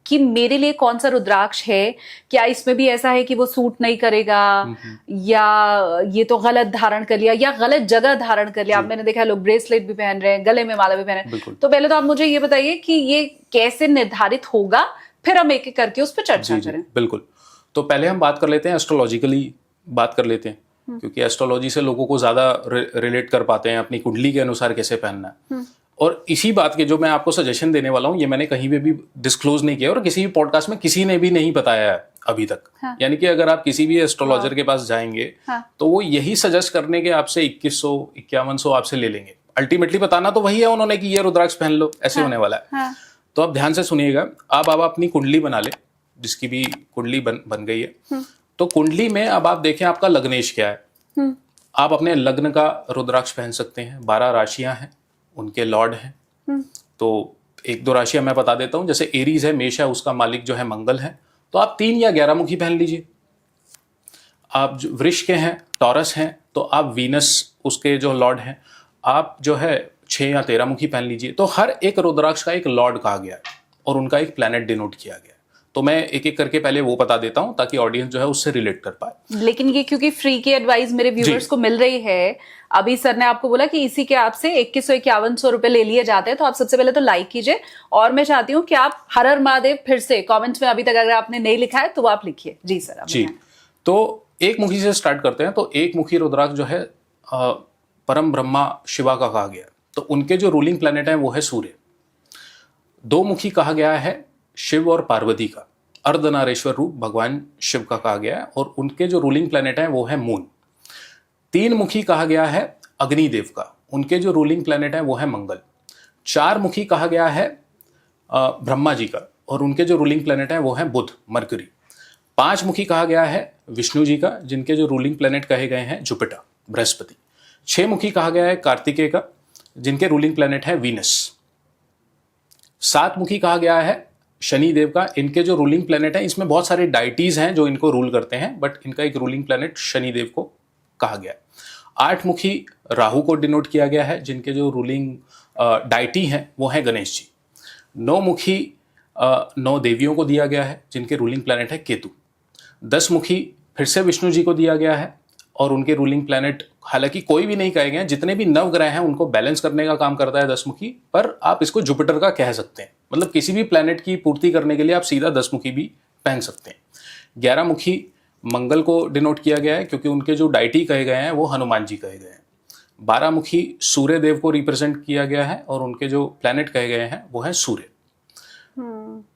कि मेरे लिए कौन सा रुद्राक्ष है? क्या इसमें भी ऐसा है कि वो सूट नहीं करेगा, या ये तो गलत धारण कर लिया या गलत जगह धारण कर लिया? अब मैंने देखा लोग ब्रेसलेट भी पहन रहे हैं, गले में माला भी पहन रहे हैं। तो पहले तो आप मुझे ये बताइए कि ये कैसे निर्धारित होगा, फिर हम एक एक करके उस पर चर्चा करें। बिल्कुल, तो पहले हम बात कर लेते हैं, एस्ट्रोलॉजिकली बात कर लेते हैं, क्योंकि एस्ट्रोलॉजी से लोगों को ज्यादा रिलेट कर पाते हैं अपनी कुंडली के अनुसार कैसे पहनना है। और इसी बात के जो मैं आपको सजेशन देने वाला हूं, ये मैंने कहीं पे भी डिस्क्लोज नहीं किया और किसी भी पॉडकास्ट में किसी ने भी नहीं बताया है अभी तक। यानी कि अगर आप किसी भी एस्ट्रोलॉजर के पास जाएंगे तो वो यही सजेस्ट करने के आपसे 2100 5100 आपसे ले लेंगे। अल्टीमेटली बताना तो वही है उन्होंने कि ये रुद्राक्ष पहन लो, ऐसे होने वाला है। तो आप ध्यान से सुनिएगा। अब आप अपनी कुंडली बना ले, जिसकी भी कुंडली बन गई है। तो कुंडली में अब आप देखें आपका लग्नेश क्या है। आप अपने लग्न का रुद्राक्ष पहन सकते हैं। 12 राशियां हैं, उनके लॉर्ड हैं। तो एक दो राशियां मैं बता देता हूं। जैसे एरीज है, मेष है, उसका मालिक जो है मंगल है। तो आप 3 या 11 मुखी पहन लीजिए। आप जो वृष के हैं, टॉरस हैं, तो आप वीनस उसके जो लॉर्ड हैं, आप जो है 6 या 13 मुखी पहन लीजिए। तो हर एक रुद्राक्ष का एक लॉर्ड कहा गया है और उनका एक प्लैनेट डिनोट किया गया है। तो मैं एक एक करके पहले वो बता देता हूं ताकि ऑडियंस जो है उससे रिलेट कर पाए। लेकिन ये क्योंकि फ्री की एडवाइस मेरे व्यूअर्स को मिल रही है, अभी सर ने आपको बोला कि इसी के आपसे 2100-5100 रुपए ले लिए जाते हैं, तो आप सबसे पहले तो लाइक कीजिए। और मैं चाहती हूँ कि आप हर हर महादेव फिर से कमेंट्स में अभी तक अगर आपने नहीं लिखा है तो वो आप लिखिए। जी सर। जी, तो एक मुखी से स्टार्ट करते हैं। तो एक मुखी रुद्राक्ष जो है परम ब्रह्मा शिवा का कहा गया। तो उनके जो रूलिंग प्लैनेट है वो है सूर्य। 2 मुखी कहा गया है शिव और पार्वती का, अर्धनारेश्वर रूप भगवान शिव का कहा गया है, और उनके जो रूलिंग प्लैनेट है वो है मून। 3 मुखी कहा गया है अग्निदेव का, उनके जो रूलिंग प्लैनेट है वो है मंगल। 4 मुखी कहा गया है ब्रह्मा जी का, और उनके जो रूलिंग प्लैनेट है वो है बुध, मरकरी। 5 मुखी कहा गया है विष्णु जी का, जिनके जो रूलिंग प्लैनेट कहे गए हैं जुपिटर, बृहस्पति। 6 मुखी कहा गया है कार्तिकेय का, जिनके रूलिंग प्लैनेट है वीनस। 7 मुखी कहा गया है शनि देव का, इनके जो रूलिंग प्लैनेट है, इसमें बहुत सारे डाइटीज हैं जो इनको रूल करते हैं, बट इनका एक रूलिंग प्लैनेट शनि देव को कहा गया है। 8 मुखी राहु को डिनोट किया गया है, जिनके जो रूलिंग डाइटी हैं वो है गणेश जी। 9 मुखी 9 देवियों को दिया गया है, जिनके रूलिंग प्लैनेट है केतु। 10 मुखी फिर से विष्णु जी को दिया गया है, और उनके रूलिंग प्लैनेट हालांकि कोई भी नहीं कहे गए हैं, जितने भी नवग्रह हैं उनको बैलेंस करने का काम करता है 10 मुखी, पर आप इसको जुपिटर का कह सकते हैं। मतलब किसी भी प्लैनेट की पूर्ति करने के लिए आप सीधा 10 मुखी भी पहन सकते हैं। 11 मुखी मंगल को डिनोट किया गया है, क्योंकि उनके जो डाइटी कहे गए हैं वो हनुमान जी कहे गए हैं। 12 मुखी सूर्य देव को रिप्रेजेंट किया गया है, और उनके जो प्लैनेट कहे गए हैं वो है सूर्य।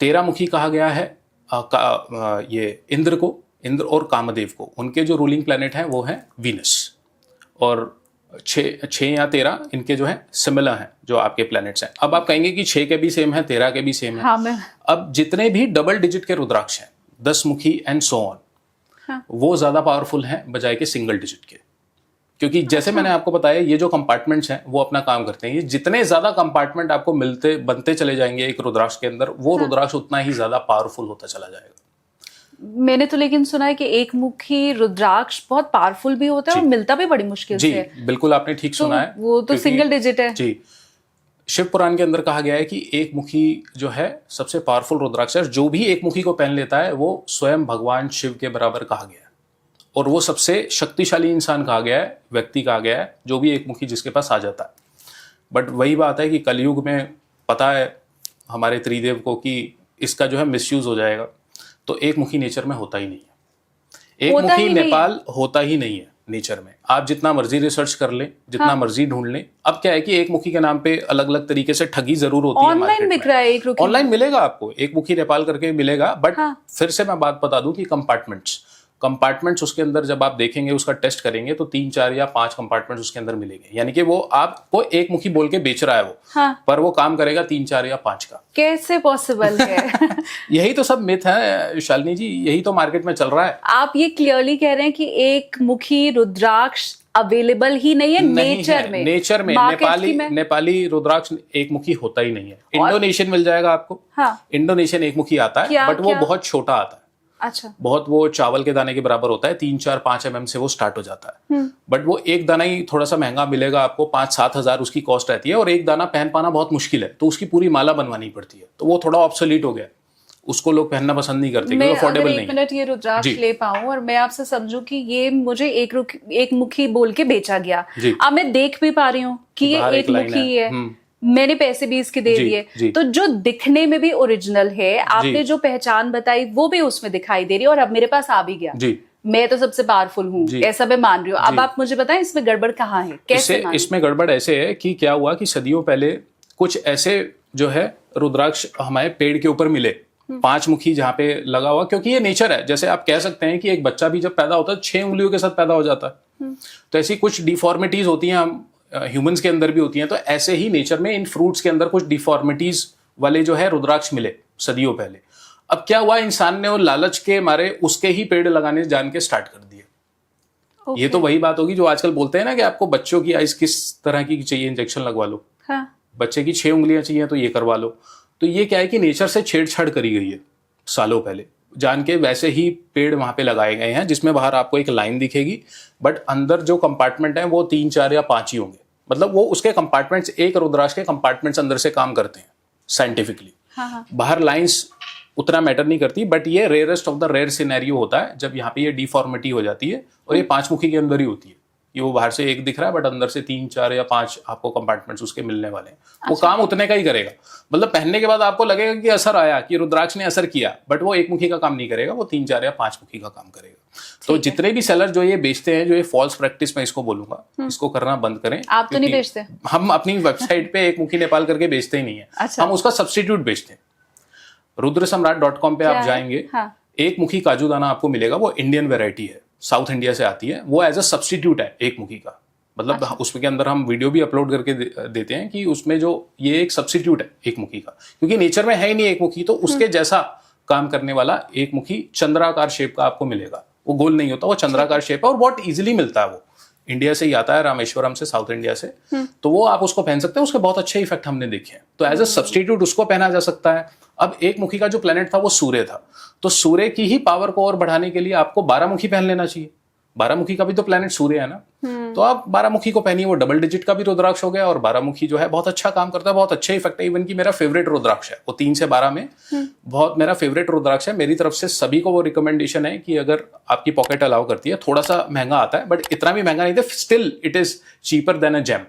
13 मुखी कहा गया है ये इंद्र को। इंद्र और कामदेव को, उनके जो रूलिंग प्लैनेट हैं वो है वीनस, और 6 या 13 इनके जो है सिमिलर हैं जो आपके प्लैनेट्स हैं। अब आप कहेंगे कि 6 के भी सेम है, 13 के भी सेम है। हाँ, मैं अब जितने भी डबल डिजिट के रुद्राक्ष हैं, 10 मुखी एंड सो ऑन, हाँ। वो ज्यादा पावरफुल हैं बजाय के सिंगल डिजिट के। क्योंकि जैसे मैंने आपको बताया, ये जो कंपार्टमेंट्स हैं वो अपना काम करते हैं। ये जितने ज्यादा कंपार्टमेंट आपको बनते चले जाएंगे एक रुद्राक्ष के अंदर, वो रुद्राक्ष उतना ही ज्यादा पावरफुल होता चला जाएगा। मैंने तो लेकिन सुना है कि एक मुखी रुद्राक्ष बहुत पावरफुल भी होता है और मिलता भी बड़ी मुश्किल जी, से है। बिल्कुल आपने ठीक सुना है। वो तो सिंगल डिजिट है। जी, शिव पुराण के अंदर कहा गया है कि एक मुखी जो है सबसे पावरफुल रुद्राक्ष है। जो भी एक मुखी को पहन लेता है वो स्वयं भगवान शिव के बराबर कहा गया है, और वो सबसे शक्तिशाली इंसान कहा गया है, व्यक्ति कहा गया है, जो भी एक मुखी जिसके पास आ जाता है। बट वही बात है कि कलयुग में पता है हमारे त्रिदेव को कि इसका जो है मिसयूज हो जाएगा, तो एक मुखी नेचर में होता ही नहीं है। एक मुखी नेपाल होता ही नहीं है नेचर में। आप जितना मर्जी रिसर्च कर लें, जितना मर्जी ढूंढ लें। अब क्या है कि एक मुखी के नाम पे अलग अलग तरीके से ठगी जरूर होती है। ऑनलाइन बिक रहा है एक रुपये, ऑनलाइन मिलेगा आपको, एक मुखी नेपाल करके मिलेगा। बट फिर से मैं बात बता दूं कि कंपार्टमेंट्स उसके अंदर जब आप देखेंगे, उसका टेस्ट करेंगे, तो 3, 4 या 5 कंपार्टमेंट्स उसके अंदर मिलेंगे। यानी कि वो आपको एक मुखी बोल के बेच रहा है वो, पर वो काम करेगा 3, 4 या 5 का। कैसे पॉसिबल है? यही तो सब मिथ है शालिनी जी, यही तो मार्केट में चल रहा है। आप ये क्लियरली कह रहे हैं कि एक मुखी रुद्राक्ष अवेलेबल ही नहीं है नेचर में। नेपाली रुद्राक्ष एक मुखी होता ही नहीं है। इंडोनेशियन मिल जाएगा आपको। इंडोनेशियन एक मुखी आता है, बट वो बहुत छोटा आता है। अच्छा, बहुत, वो चावल के दाने के बराबर होता है। 3, 4, 5 mm से वो स्टार्ट हो जाता है। बट वो एक दाना ही थोड़ा सा महंगा मिलेगा आपको, 5-7 हजार उसकी कॉस्ट रहती है, और एक दाना पहन पाना बहुत मुश्किल है, तो उसकी पूरी माला बनवानी पड़ती है। तो वो थोड़ा ऑब्सोलीट हो गया, उसको लोग पहनना पसंद नहीं करते क्योंकि अफोर्डेबल नहीं है। 1 मिनट ये रुद्राक्ष ले पाऊं और मैं आपसे समझूं कि ये मुझे एक मुखी बोल के बेचा गया, अब मैं देख भी पा रही हूँ कि ये एक मुखी है, मैंने पैसे भी इसके दे दिए, तो जो दिखने में भी ओरिजिनल है, आपने जो पहचान बताई वो भी उसमें दिखाई दे रही है, और अब मेरे पास आ भी गया, मैं तो सबसे पावरफुल हूँ, ऐसा मैं मान रही हूँ। अब आप मुझे बताएं इसमें गड़बड़ कहाँ है, कैसे? इसमें गड़बड़ ऐसे है कि क्या हुआ कि सदियों पहले कुछ ऐसे जो है रुद्राक्ष हमारे पेड़ के ऊपर मिले, 5 मुखी जहाँ पे लगा हुआ, क्योंकि ये नेचर है। जैसे आप कह सकते हैं कि एक बच्चा भी जब पैदा होता है 6 उंगलियों के साथ पैदा हो जाता है, तो ऐसी कुछ डिफॉर्मिटीज होती हैं, हम ह्यूमंस के अंदर भी होती हैं। तो ऐसे ही नेचर में इन फ्रूट्स के अंदर कुछ डिफॉर्मिटीज वाले जो है रुद्राक्ष मिले सदियों पहले। अब क्या हुआ, इंसान ने वो लालच के मारे उसके ही पेड़ लगाने जान के स्टार्ट कर दिए। ये तो वही बात होगी जो आजकल बोलते हैं ना कि आपको बच्चों की आइस किस तरह की चाहिए, इंजेक्शन लगवा लो। बच्चे की 6 उंगलियां चाहिए तो ये करवा लो। तो ये क्या है कि नेचर से छेड़छाड़ करी गई है सालों पहले जान के। वैसे ही पेड़ वहां पे लगाए गए हैं जिसमें बाहर आपको एक लाइन दिखेगी, बट अंदर जो कंपार्टमेंट है वो 3, 4 या 5 ही होंगे। मतलब वो उसके कंपार्टमेंट्स, एक रुद्राक्ष के कंपार्टमेंट्स अंदर से काम करते हैं साइंटिफिकली। बाहर लाइंस उतना मैटर नहीं करती, बट ये rarest of the rare scenario होता है जब यहाँ पे ये डिफॉर्मिटी हो जाती है, और ये 5 मुखी के अंदर ही होती है। ये वो बाहर से एक दिख रहा है, बट अंदर से 3, 4 या 5 आपको कंपार्टमेंट्स उसके मिलने वाले हैं। वो काम उतने का ही करेगा। मतलब पहनने के बाद आपको लगेगा कि असर आया, कि रुद्राक्ष ने असर किया, बट वो एक मुखी का काम नहीं करेगा, वो 3, 4 या 5 मुखी का काम करेगा। तो जितने भी सेलर जो ये बेचते हैं, जो ये फॉल्स प्रैक्टिस, मैं इसको बोलूंगा, इसको करना बंद करें। आप तो नहीं बेचते? हम अपनी वेबसाइट पे एक मुखी नेपाल करके बेचते ही नहीं है। हम उसका सब्सटीट्यूट बेचते हैं। रुद्रसम्राट.com पे आप जाएंगे, एक मुखी काजू दाना आपको मिलेगा, वो इंडियन वेराइटी है, साउथ इंडिया से आती है। वो एज अ सब्सटीट्यूट है एक मुखी का। मतलब उसके अंदर हम वीडियो भी अपलोड करके देते हैं कि उसमें जो ये एक सब्सटीट्यूट है एक मुखी का, क्योंकि नेचर में है ही नहीं एक मुखी, तो उसके जैसा काम करने वाला एक मुखी चंद्राकार शेप का आपको मिलेगा। वो गोल नहीं होता, वो चंद्राकार शेप है, और बहुत इजीली मिलता है। वो इंडिया से ही आता है, रामेश्वरम से, साउथ इंडिया से। तो वो आप उसको पहन सकते हैं, उसके बहुत अच्छे इफेक्ट हमने देखे हैं। तो एज अ सब्सटीट्यूट उसको पहना जा सकता है। अब एक मुखी का जो प्लेनेट था वो सूर्य था, तो सूर्य की ही पावर को और बढ़ाने के लिए आपको 12 मुखी पहन लेना चाहिए। 12 मुखी का भी तो प्लेनेट सूर्य है ना, तो आप 12 मुखी को पहनिए। वो डबल डिजिट का भी रुद्राक्ष हो गया, और 12 मुखी जो है बहुत अच्छा काम करता है, बहुत अच्छे इफेक्ट है। इवन की मेरा फेवरेट रुद्राक्ष है वो 3 से 12 में, बहुत मेरा फेवरेट रुद्राक्ष है। मेरी तरफ से सभी को वो रिकमेंडेशन है कि अगर आपकी पॉकेट अलाउ करती है, थोड़ा सा महंगा आता है, बट इतना भी महंगा नहीं था, still it is cheaper than a gem.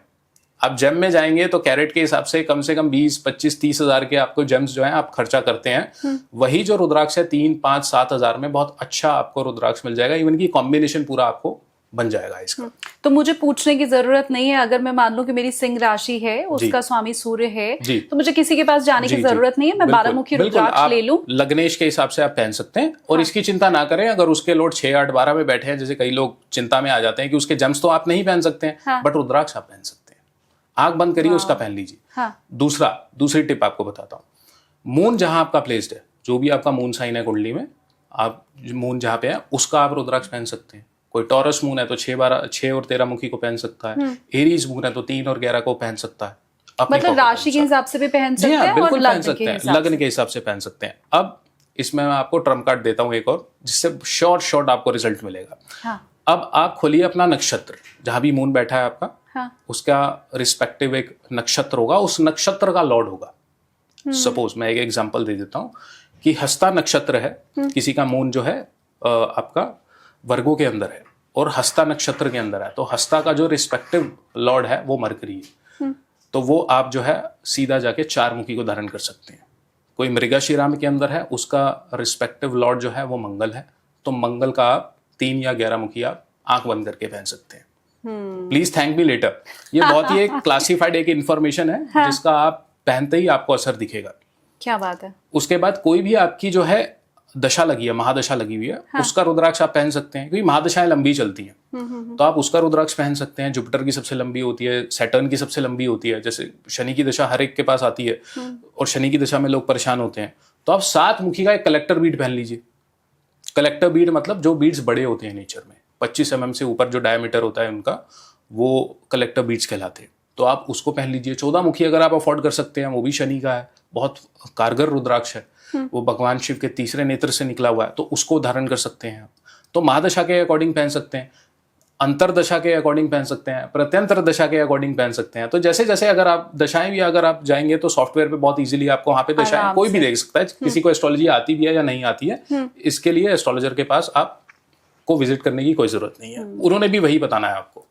आप जेम में जाएंगे तो कैरेट के हिसाब से कम 20, 25, 30 हजार के आपको जेम्स जो है आप खर्चा करते हैं। वही जो रुद्राक्ष है 3, 5, 7 हजार में बहुत अच्छा आपको रुद्राक्ष मिल जाएगा। इवन की कॉम्बिनेशन पूरा आपको बन जाएगा इसका। तो मुझे पूछने की जरूरत नहीं है, अगर मैं मान लूं कि मेरी सिंह राशि है, उसका स्वामी सूर्य है, तो मुझे किसी के पास जाने की जरूरत नहीं है, मैं 12-मुखी रुद्राक्ष ले लूं। लग्नेश के हिसाब से आप पहन सकते हैं और इसकी चिंता ना करें। अगर उसके लॉर्ड 6, 8, 12 में बैठे हैं, जैसे कई लोग चिंता में आ जाते हैं कि उसके जेम्स तो आप नहीं पहन सकते हैं, बट रुद्राक्ष आप पहन सकते हैं। आंख बंद करिए, उसका पहन लीजिए। दूसरी टिप आपको बताता हूँ। मून जहां आपका प्लेस्ड है, जो भी आपका मून साइन है कुंडली में, आप मून जहां पे है उसका आप रुद्राक्ष पहन सकते हैं। कोई टॉरस मून है तो 6 और 13 मुखी को पहन सकता है। एरीज मून है तो 3 और 11 को पहन सकता है। मतलब राशि के हिसाब से भी पहन सकते हैं, बिल्कुल पहन सकते हैं, लग्न के हिसाब से पहन सकते हैं। अब इसमें मैं आपको ट्रम्प कार्ड देता हूं एक और, जिससे शॉर्ट आपको रिजल्ट मिलेगा। अब आप खोलिए अपना नक्षत्र, जहां भी मून बैठा है आपका, उसका रिस्पेक्टिव एक नक्षत्र होगा, उस नक्षत्र का लॉर्ड होगा। सपोज मैं एक एग्जांपल दे देता हूं कि हस्ता नक्षत्र है, किसी का मून जो है आपका वर्गो के अंदर है और हस्ता नक्षत्र के अंदर है, तो हस्ता का जो रिस्पेक्टिव लॉर्ड है वो मरकरी है। तो वो आप जो है सीधा जाके 4 मुखी को धारण कर सकते हैं। कोई मृगशिरा के अंदर है, उसका रिस्पेक्टिव लॉर्ड जो है वो मंगल है, तो मंगल का आप 3 या 11 मुखी आप आंख बंद करके पहन सकते हैं। Please thank me later. ये बहुत ही एक क्लासिफाइड एक इंफॉर्मेशन है, जिसका आप पहनते ही आपको असर दिखेगा। क्या बात है। उसके बाद कोई भी आपकी जो है दशा लगी है, महादशा लगी हुई है, उसका रुद्राक्ष आप पहन सकते हैं, क्योंकि महादशाएं लंबी चलती हैं। तो आप उसका रुद्राक्ष पहन सकते हैं। जुपिटर की सबसे लंबी होती है, सैटर्न की सबसे लंबी होती है। जैसे शनि की दशा हर एक के पास आती है और शनि की दशा में लोग परेशान होते हैं, तो आप 7 मुखी का एक कलेक्टर बीड पहन लीजिए। कलेक्टर बीड मतलब जो बीड्स बड़े होते हैं नेचर में, 25 mm से ऊपर जो डायमीटर होता है उनका, वो कलेक्टर बीड्स कहलाते हैं। तो आप उसको पहन लीजिए। 14 मुखी अगर आप अफोर्ड कर सकते हैं, वो भी शनि का है, बहुत कारगर रुद्राक्ष है, वो भगवान शिव के तीसरे नेत्र से निकला हुआ है, तो उसको धारण कर सकते हैं आप। तो महादशा के अकॉर्डिंग पहन सकते हैं, अंतरदशा के अकॉर्डिंग पहन सकते हैं, प्रत्यंतर दशा के अकॉर्डिंग पहन सकते हैं। तो जैसे जैसे अगर आप दशाएं भी अगर आप जाएंगे तो सॉफ्टवेयर पे बहुत इजीली आपको वहां पे दशाएं कोई भी देख सकता है। किसी को एस्ट्रोलॉजी आती भी है या नहीं आती है, इसके लिए एस्ट्रोलॉजर के पास आप को विजिट करने की कोई जरूरत नहीं है, उन्होंने भी वही बताना है आपको।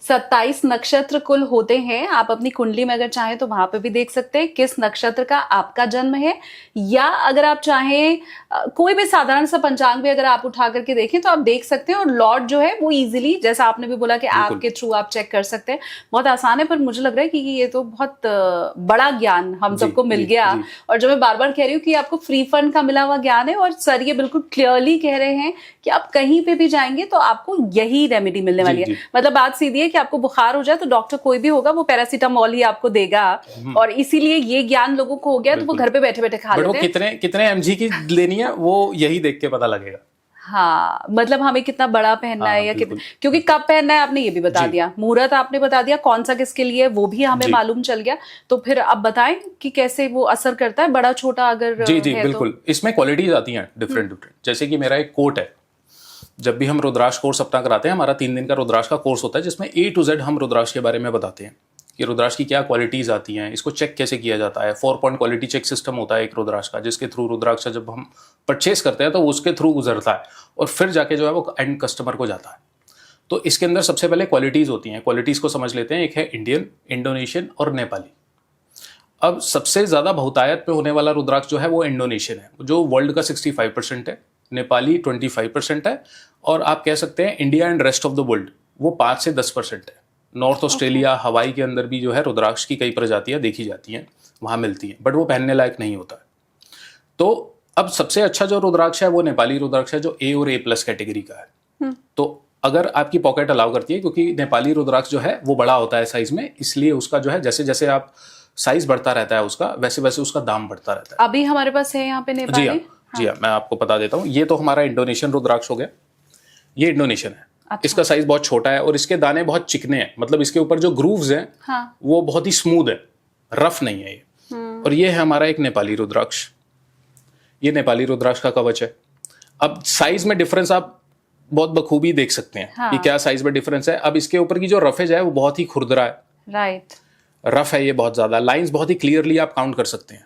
27 नक्षत्र कुल होते हैं। आप अपनी कुंडली में अगर चाहें तो वहां पे भी देख सकते हैं किस नक्षत्र का आपका जन्म है, या अगर आप चाहें कोई भी साधारण सा पंचांग भी अगर आप उठा करके देखें तो आप देख सकते हैं। और लॉर्ड जो है वो इजीली, जैसा आपने भी बोला कि आपके थ्रू आप चेक कर सकते हैं, बहुत आसान है। पर मुझे लग रहा है कि ये तो बहुत बड़ा ज्ञान हम सबको मिल गया। और जो मैं बार बार कह रही हूँ कि आपको फ्री फंड का मिला हुआ ज्ञान है, और सर ये बिल्कुल क्लियरली कह रहे हैं कि आप कहीं पे भी जाएंगे तो आपको यही रेमेडी मिलने वाली है। मतलब बात सीधी है कि आपको बुखार हो जाए तो डॉक्टर कोई भी होगा वो पैरासीटामोल ही आपको देगा, और इसीलिए ये ज्ञान लोगों को हो गया तो वो घर पे बैठे बैठे खा लेते हैं। कितने mg की लेनी है वो यही देख के पता लगेगा। हाँ, मतलब हमें कितना बड़ा पहनना है या कितना, क्योंकि कब पहनना है आपने ये भी बता दिया, मुहूर्त आपने बता दिया, कौन सा किसके लिए वो भी हमें मालूम चल गया। तो फिर अब बताएं कि कैसे वो असर करता है, बड़ा छोटा अगर जी बिल्कुल। इसमें क्वालिटीज आती हैं डिफरेंट। जैसे कि मेरा एक कोट है, जब भी हम रुद्राक्ष कोर्स अपना कराते हैं, हमारा 3 दिन का रुद्राक्ष का कोर्स होता है, जिसमें A to Z हम रुद्राक्ष के बारे में बताते हैं कि रुद्राक्ष की क्या क्वालिटीज आती हैं, इसको चेक कैसे किया जाता है। 4 पॉइंट क्वालिटी चेक सिस्टम होता है एक रुद्राक्ष का, जिसके थ्रू रुद्राक्ष जब हम परचेस करते हैं तो उसके थ्रू गुजरता है और फिर जाके जो है वो एंड कस्टमर को जाता है। तो इसके अंदर सबसे पहले क्वालिटीज होती हैं, क्वालिटीज को समझ लेते हैं। एक है इंडियन, इंडोनेशियन और नेपाली। अब सबसे ज्यादा बहुतायत पे होने वाला रुद्राक्ष जो है वो इंडोनेशियन है, जो वर्ल्ड का 65% है, नेपाली 25% है, और आप कह सकते हैं India and rest of the world वो 5 से 10% है। नॉर्थ ऑस्ट्रेलिया, हवाई के अंदर भी जो है रुद्राक्ष की कई प्रजातियां देखी जाती हैं, वहां मिलती हैं, बट वो पहनने लायक नहीं होता है। तो अब सबसे अच्छा जो रुद्राक्ष है वो नेपाली रुद्राक्ष है, जो A और A+ कैटेगरी का है। तो अगर आपकी पॉकेट अलाउ करती है, क्योंकि नेपाली रुद्राक्ष जो है वो बड़ा होता है साइज में, इसलिए उसका जो है जैसे जैसे आप साइज बढ़ता रहता है उसका, वैसे वैसे उसका दाम बढ़ता रहता है। अभी हमारे पास है यहाँ पे नेपाली। जी हाँ, मैं आपको बता देता हूँ। ये तो हमारा इंडोनेशियन रुद्राक्ष हो गया, ये इंडोनेशियन है। अच्छा। इसका साइज बहुत छोटा है और इसके दाने बहुत चिकने हैं, मतलब इसके ऊपर जो ग्रूव्स हैं वो बहुत ही स्मूथ है, रफ नहीं है ये। और ये है हमारा एक नेपाली रुद्राक्ष, ये नेपाली रुद्राक्ष का कवच है। अब साइज में डिफरेंस आप बहुत बखूबी देख सकते हैं कि क्या साइज में डिफरेंस है। अब इसके ऊपर की जो रफेज है वो बहुत ही खुरदरा है, राइट, रफ है ये बहुत ज्यादा। लाइंस बहुत ही क्लियरली आप काउंट कर सकते हैं।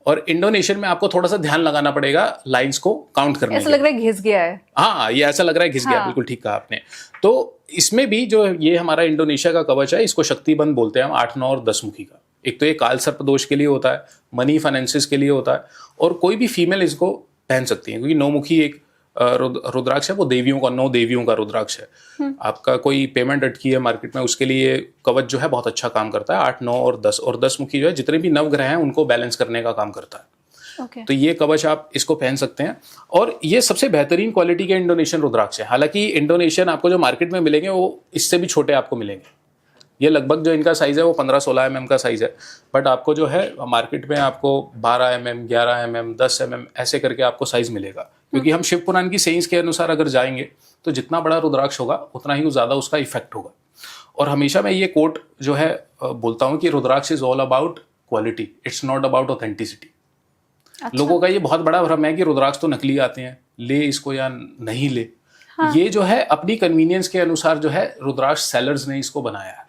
और इंडोनेशियन में आपको थोड़ा सा ध्यान लगाना पड़ेगा लाइंस को काउंट करने में। ऐसा लग रहा है घिस गया है। हाँ, ये ऐसा लग रहा है घिस गया, बिल्कुल ठीक कहा आपने। तो इसमें भी जो ये हमारा इंडोनेशिया का कवच है, इसको शक्तिबंध बोलते हैं हम, 8, 9 और 10 मुखी का। एक तो ये काल सर्प दोष के लिए होता है, मनी फाइनेंसिस के लिए होता है, और कोई भी फीमेल इसको पहन सकती है, क्योंकि 9 मुखी एक रुद्राक्ष है वो देवियों का, 9 देवियों का रुद्राक्ष है। आपका कोई पेमेंट अटकी है मार्केट में, उसके लिए कवच जो है बहुत अच्छा काम करता है। 8, 9 और 10 मुखी जो है, जितने भी नवग्रह हैं उनको बैलेंस करने का काम करता है। okay. तो ये कवच आप इसको पहन सकते हैं, और ये सबसे बेहतरीन क्वालिटी के इंडोनेशियन रुद्राक्ष है। हालांकि इंडोनेशियन आपको जो मार्केट में मिलेंगे वो इससे भी छोटे आपको मिलेंगे। ये लगभग जो इनका साइज़ है वो 15-16 mm का साइज़ है, बट आपको जो है मार्केट में आपको 12 mm, 11 mm, 10 mm ऐसे करके आपको साइज़ मिलेगा। क्योंकि हम शिव पुराण की सेंस के अनुसार अगर जाएंगे तो जितना बड़ा रुद्राक्ष होगा उतना ही ज़्यादा उसका इफेक्ट होगा। और हमेशा मैं ये कोट जो है बोलता हूँ कि रुद्राक्ष is all about quality, it's not about authenticity. अच्छा। लोगों का ये बहुत बड़ा भ्रम है कि रुद्राक्ष तो नकली आते हैं, ले इसको या नहीं ले। हाँ। ये जो है अपनी कन्वीनियंस के अनुसार जो है रुद्राक्ष सेलर्स ने इसको बनाया है।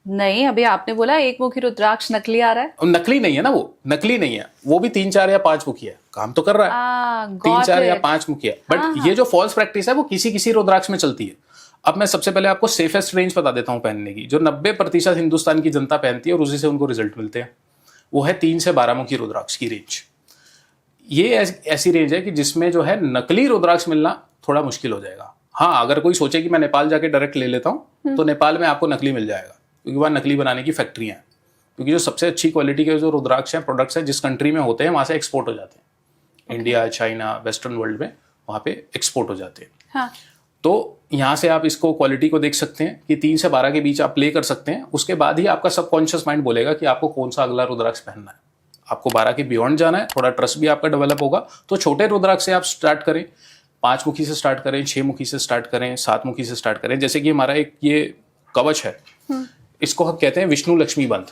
नहीं, अभी आपने बोला एक मुखी रुद्राक्ष नकली आ रहा है। नकली नहीं है ना, वो नकली नहीं है, वो भी 3, 4 या 5 मुखी है, काम तो कर रहा है। 3, 4 या 5 मुखी है, बट ये जो फॉल्स प्रैक्टिस है वो किसी किसी रुद्राक्ष में चलती है। अब मैं सबसे पहले आपको सेफेस्ट रेंज बता देता हूँ पहनने की, जो 90% हिंदुस्तान की जनता पहनती है और उसी से उनको रिजल्ट मिलते हैं। वो है 3 से 12 मुखी रुद्राक्ष की रेंज। ये ऐसी रेंज है कि जिसमें जो है नकली रुद्राक्ष मिलना थोड़ा मुश्किल हो जाएगा। हाँ, अगर कोई सोचे कि मैं नेपाल जाके डायरेक्ट ले लेता हूँ तो नेपाल में आपको नकली मिल जाएगा, क्योंकि वहाँ नकली बनाने की फैक्ट्रियाँ हैं। क्योंकि जो सबसे अच्छी क्वालिटी के जो रुद्राक्ष हैं, प्रोडक्ट्स हैं, जिस कंट्री में होते हैं वहाँ से एक्सपोर्ट हो जाते हैं। इंडिया, चाइना, वेस्टर्न वर्ल्ड में वहाँ पे एक्सपोर्ट हो जाते हैं। हाँ। तो यहाँ से आप इसको क्वालिटी को देख सकते हैं कि 3 से 12 के बीच आप प्ले कर सकते हैं। उसके बाद ही आपका सबकॉन्शियस माइंड बोलेगा कि आपको कौन सा अगला रुद्राक्ष पहनना है। आपको 12 के बियॉन्ड जाना है, थोड़ा ट्रस्ट भी आपका डेवलप होगा, तो छोटे रुद्राक्ष से आप स्टार्ट करें, 5 मुखी से स्टार्ट करें, 6 मुखी से स्टार्ट करें, 7 मुखी से स्टार्ट करें। जैसे कि हमारा एक ये कवच है, इसको हम कहते हैं विष्णु लक्ष्मी बंध।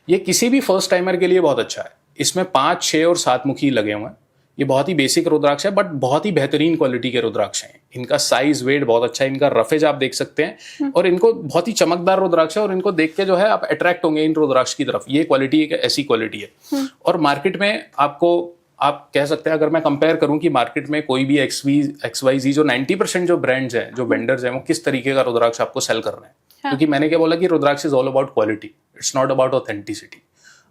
ये किसी भी फर्स्ट टाइमर के लिए बहुत अच्छा है। इसमें 5, 6 और 7 मुखी लगे हुए हैं। ये बहुत ही बेसिक रुद्राक्ष है, बट बहुत ही बेहतरीन क्वालिटी के रुद्राक्ष हैं। इनका साइज, वेट बहुत अच्छा है, इनका रफेज आप देख सकते हैं, और इनको बहुत ही चमकदार रुद्राक्ष है, और इनको देख के जो है आप अट्रैक्ट होंगे इन रुद्राक्ष की तरफ। ये क्वालिटी एक ऐसी क्वालिटी है। और मार्केट में आपको, आप कह सकते हैं, अगर मैं कंपेयर करूं कि मार्केट में कोई भी XYZ जो 90% जो ब्रांड्स हैं, जो वेंडर्स हैं, वो किस तरीके का रुद्राक्ष आपको सेल कर रहे हैं। क्योंकि मैंने क्या बोला कि रुद्राक्ष is all about quality, it's not about authenticity.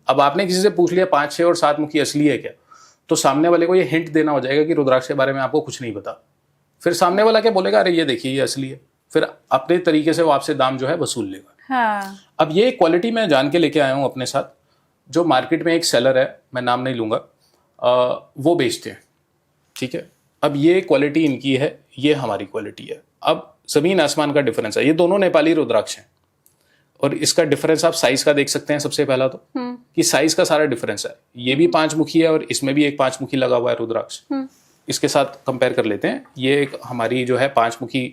अब आपने किसी से पूछ लिया 5, 6 और 7 मुखी असली है क्या, तो सामने वाले को ये हिंट देना हो जाएगा कि रुद्राक्ष के बारे में आपको कुछ नहीं पता। फिर सामने वाला क्या बोलेगा, अरे ये देखिए ये असली है। फिर अपने तरीके से वो आपसे दाम जो है वसूल लेगा। हाँ। अब ये क्वालिटी मैं जान के लेके आया हूँ अपने साथ। जो मार्केट में एक सेलर है, मैं नाम नहीं लूंगा, वो बेचते हैं, ठीक है। अब ये क्वालिटी इनकी है, ये हमारी क्वालिटी है। अब जमीन आसमान का डिफरेंस है। ये दोनों नेपाली रुद्राक्ष हैं, और इसका डिफरेंस आप साइज का देख सकते हैं। सबसे पहला तो कि साइज का सारा डिफरेंस है। ये भी 5 मुखी है, और इसमें भी एक 5 मुखी लगा हुआ है रुद्राक्ष। इसके साथ कंपेयर कर लेते हैं। ये एक हमारी जो है 5 मुखी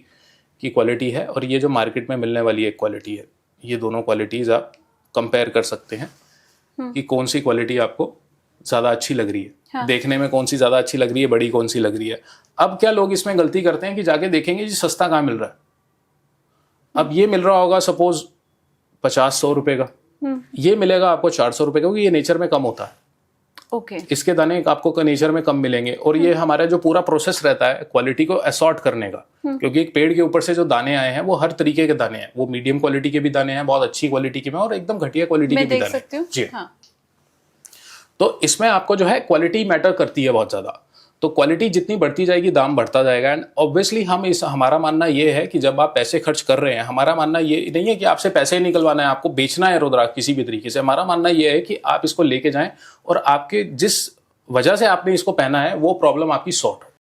की क्वालिटी है, और ये जो मार्केट में मिलने वाली एक क्वालिटी है। ये दोनों क्वालिटीज आप कंपेयर कर सकते हैं कि कौन सी क्वालिटी आपको ज़्यादा अच्छी लग रही है। हाँ। देखने में कौन सी ज़्यादा अच्छी लग रही है, बड़ी कौन सी लग रही है। अब क्या लोग इसमें गलती करते हैं कि जाके देखेंगे जी सस्ता कहाँ मिल रहा है। अब ये मिल रहा होगा सपोज 50-100 रुपए का, ये मिलेगा आपको 400 रुपए का, क्योंकि ये नेचर में कम होता है। ओके। इसके दाने आपको नेचर में कम मिलेंगे। और ये हमारा जो पूरा प्रोसेस रहता है क्वालिटी को असॉर्ट करने का, क्योंकि एक पेड़ के ऊपर से जो दाने आए हैं वो हर तरीके के दाने हैं। वो मीडियम क्वालिटी के भी दाने हैं, बहुत अच्छी क्वालिटी के में, और एकदम घटिया क्वालिटी के भी दाने हैं। जी हाँ। तो इसमें आपको जो है क्वालिटी मैटर करती है बहुत ज्यादा। तो क्वालिटी जितनी बढ़ती जाएगी, दाम बढ़ता जाएगा। एंड ऑब्वियसली हमारा मानना ये है कि जब आप पैसे खर्च कर रहे हैं, हमारा मानना ये नहीं है कि आपसे पैसे ही निकलवाना है, आपको बेचना है रुद्राक्ष किसी भी तरीके से। हमारा मानना ये है कि आप इसको लेके जाएं, और आपके जिस वजह से आपने इसको पहना है वो प्रॉब्लम आपकी सॉर्ट हो।